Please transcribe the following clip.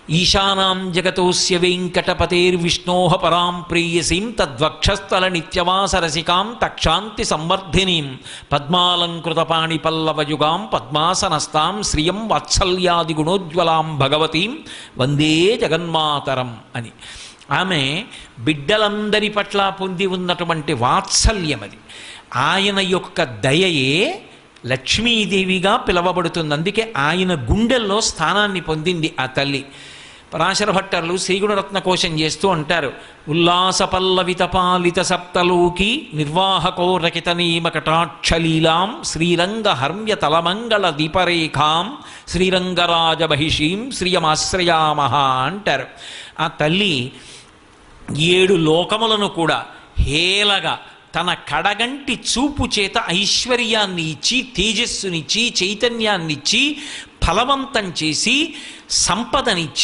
ఈశానాం జగతోస్య వెంకటపతేర్విష్ణోః పరాం ప్రేయసీం తద్వక్షస్థల నిత్యవాసరసికాం తక్షాంతి సంవర్ధినీం పద్మాలంకృతపాణిపల్లవయుగాం పద్మాసనస్తాం శ్రియం వాత్సల్యాది గుణోజ్వలాం భగవతీం వందే జగన్మాతరం అని. ఆమె బిడ్డలందరి పట్ల పొంది ఉన్నటువంటి వాత్సల్యం అది. ఆయన యొక్క దయయే లక్ష్మీదేవిగా పిలవబడుతుంది. అందుకే ఆయన గుండెల్లో స్థానాన్ని పొందింది ఆ తల్లి. పరాశర భట్టర్లు శ్రీగుణరత్న కోశం చేస్తూ అంటారు, ఉల్లాస పల్లవిత పాలిత సప్తలోకి నిర్వాహకో రకిత నీమ కటాక్షలీలాం శ్రీరంగ హర్మ్య తలమంగళ దీపరేఖాం శ్రీరంగరాజ మహిషీం శ్రియమాశ్రయామహ అంటారు. ఆ తల్లి 7 లోకములను కూడా హేళగా తన కడగంటి చూపు చేత ఐశ్వర్యాన్ని ఇచ్చి, తేజస్సునిచ్చి, చైతన్యాన్నిచ్చి, ఫలవంతం చేసి, సంపదనిచ్చి